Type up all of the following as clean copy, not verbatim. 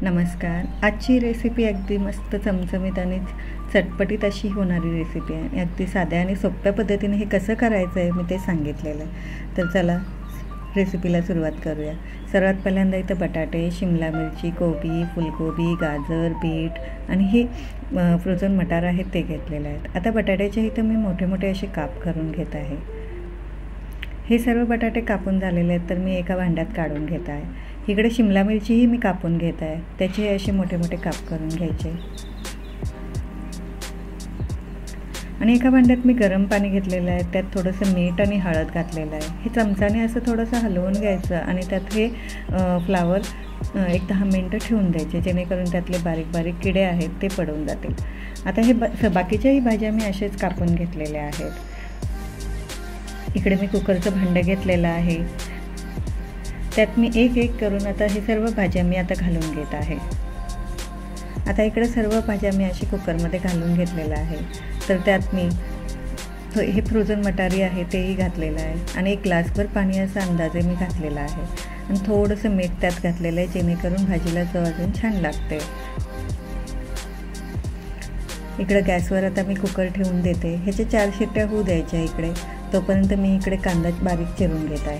नमस्कार. आजची रेसिपी अगदी मस्त चमचमीत आणि चटपटीत अशी होणारी रेसिपी आहे आणि अगदी साध्या आणि सोप्या पद्धतीने हे कसं करायचं आहे मी ते सांगितलेलं आहे. तर चला रेसिपीला सुरुवात करूया. सर्वात पहिल्यांदा इथं बटाटे, शिमला मिरची, कोबी, फुलकोबी, गाजर, बीट आणि हे फ्रोझन मटार आहेत ते घेतलेले आहेत. आता बटाट्याचे इथं मी मोठे मोठे असे काप करून घेत आहे. हे सर्व बटाटे कापून झालेले आहेत तर मी एका भांड्यात काढून घेत आहे. इकडे शिमला मिरचीही मी कापून घेत आहे, त्याचे असे मोठे मोठे काप करून घ्यायचे. आणि एका भांड्यात मी गरम पाणी घेतलेलं आहे, त्यात थोडंसं मीठ आणि हळद घातलेलं आहे. हे चमचाने असं थोडंसं हलवून घ्यायचं आणि त्यात हे फ्लावर 1-10 मिनटं ठेवून द्यायचे, जेणेकरून त्यातले बारीक बारीक किडे आहेत ते पडून जातील. आता हे बाकीच्याही भाज्या मी असेच कापून घेतलेल्या आहेत. इकडे मी कुकरचं भांडं घेतलेलं आहे, त्यात मी एक एक करून आता हे सर्व भाज्या मी आता घालून घेत आहे. आता इकडे सर्व भाज्या मी अशी कुकरमध्ये घालून घेतलेलं आहे. तर त्यात मी हे फ्रोझन मटारी आहे तेही घातलेलं आहे आणि 1 ग्लासभर पाणी असा अंदाजे मी घातलेला आहे आणि थोडंसं मीठ त्यात घातलेलं आहे, जेणेकरून भाजीला चव अजून छान लागते. इकडे गॅसवर आता मी कुकर ठेवून देते. ह्याच्या 4 शिट्ट्या होऊ द्यायच्या इकडे. तोपर्यंत मी इकडे कांदा बारीक चिरून घेत आहे.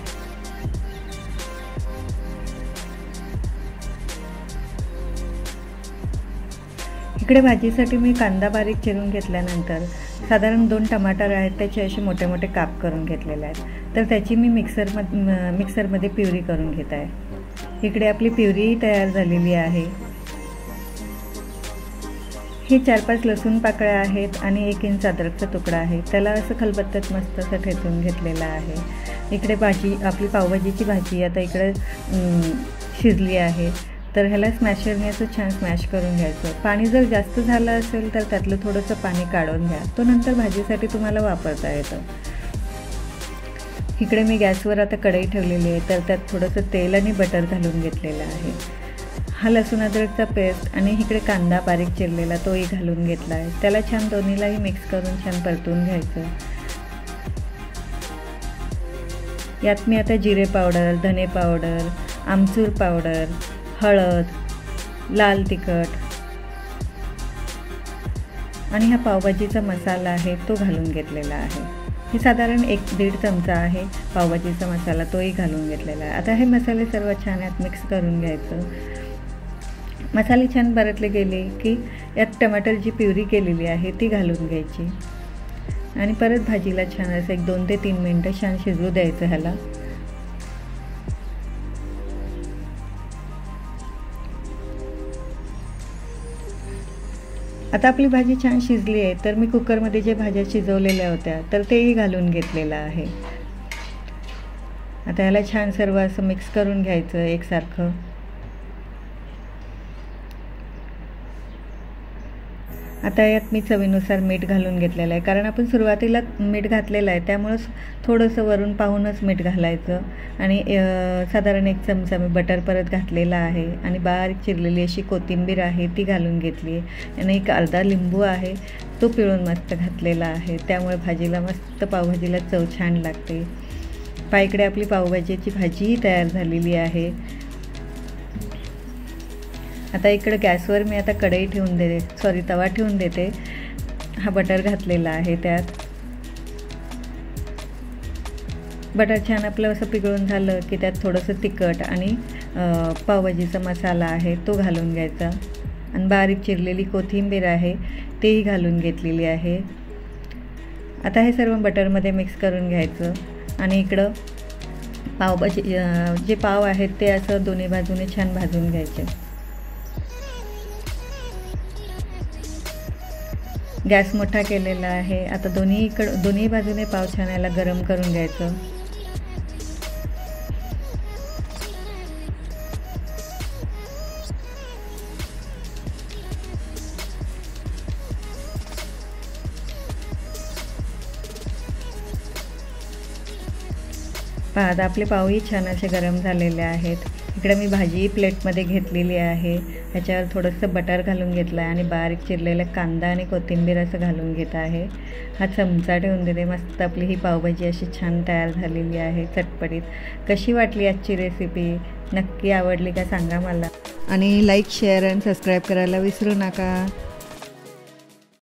इकडे भाजीसाठी मी कांदा बारीक चिरून घेतल्यानंतर साधारण 2 टमाटर आहेत त्याचे असे मोठे मोठे काप करून घेतलेले आहेत. तर त्याची मी मिक्सरमध्ये प्युरी करून घेत आहे. इकडे आपली प्युरी तयार झालेली आहे. हे 4-5 लसूण पाकळ्या आहेत आणि 1 इंच अद्रकचा तुकडा आहे, त्याला असं खलबत्त्यात मस्त असं ठेचून घेतलेलं आहे. इकडे आपली पावभाजीची भाजी आता इकडे शिजली आहे. तर ह्याला स्मॅशरने असं छान स्मॅश करून घ्यायचं. पाणी जर जास्त झालं असेल तर त्यातलं थोडंसं पाणी काढून घ्या, तो नंतर भाजीसाठी तुम्हाला वापरता येतं. इकडे मी गॅसवर आता कढई ठेवलेली आहे, तर त्यात थोडंसं तेल आणि बटर घालून घेतलेलं आहे. हा लसूण अद्रकचा पेस्ट आणि इकडे कांदा बारीक चिरलेला तोही घालून घेतला आहे. त्याला छान दोन्हीलाही मिक्स करून छान परतून घ्यायचं. यात मी आता जिरे पावडर, धने पावडर, आमचूर पावडर, हळद, लाल तिखट आणि हा पावभाजीचा मसाला आहे तो घालून घेतलेला आहे. हे साधारण 1-1.5 चमचा आहे पावभाजीचा मसाला, तोही घालून घेतलेला आहे. आता हे मसाले सर्व छान यात मिक्स करून घ्यायचं. मसाले छान परतले गेले की यात टमाटरची प्युरी केलेली आहे ती घालून घ्यायची आणि परत भाजीला छान असं 1-2 ते 3 मिनटं छान शिजवू द्यायचं ह्याला. आता आपली भाजी छान शिजली आहे, तर मी कुकरमध्ये जे भाज्या शिजवलेल्या होत्या तर तेही घालून घेतलेलं आहे. आता याला छान सर्व असं मिक्स करून घ्यायचं एकसारखं. आता यात मी चवीनुसार मीठ घालून घेतलेलं आहे, कारण आपण सुरुवातीला मीठ घातलेलं आहे, त्यामुळं थोडंसं वरून पाहूनच मीठ घालायचं. आणि साधारण 1 चमचा मी बटर परत घातलेला आहे आणि बारीक चिरलेली अशी कोथिंबीर आहे ती घालून घेतली आहे आणि 1 अर्धा लिंबू आहे तो पिळून मस्त घातलेला आहे. त्यामुळे भाजीला मस्त पावभाजीला चव छान लागते. इकडे आपली पावभाजीची भाजीही तयार झालेली आहे. आता इकडे गॅसवर मी आता कढई तवा ठेवून देते. हा बटर घातलेला आहे. त्यात बटर छान आपलं असं पिघळून झालं की त्यात थोडंसं तिखट आणि पावभाजीचा मसाला आहे तो घालून घ्यायचा आणि बारीक चिरलेली कोथिंबीर आहे तेही घालून घेतलेली आहे. आता हे सर्व बटरमध्ये मिक्स करून घ्यायचं आणि इकडं पावभाजी जे पाव आहेत ते असं दोन्ही बाजूने छान भाजून घ्यायचे. गॅस मोठा केलेला आहे. आता दोन्ही बाजूने पाव छान याला गरम करून घ्यायचं. आता आपले पावही छान असे गरम झालेले आहेत. इकडे मी भाजी प्लेटमध्ये घेतलेली आहे, ह्याच्यावर थोडंसं बटर घालून घेतलं आहे आणि बारीक चिरलेला कांदा आणि कोथिंबीर असं घालून घेत आहे. हा चमचा ठेवून देते. मस्त आपली ही पावभाजी अशी छान तयार झालेली आहे चटपटीत. कशी वाटली आजची रेसिपी? नक्की आवडली का सांगा मला, आणि लाईक शेअर आणि सबस्क्राईब करायला विसरू नका.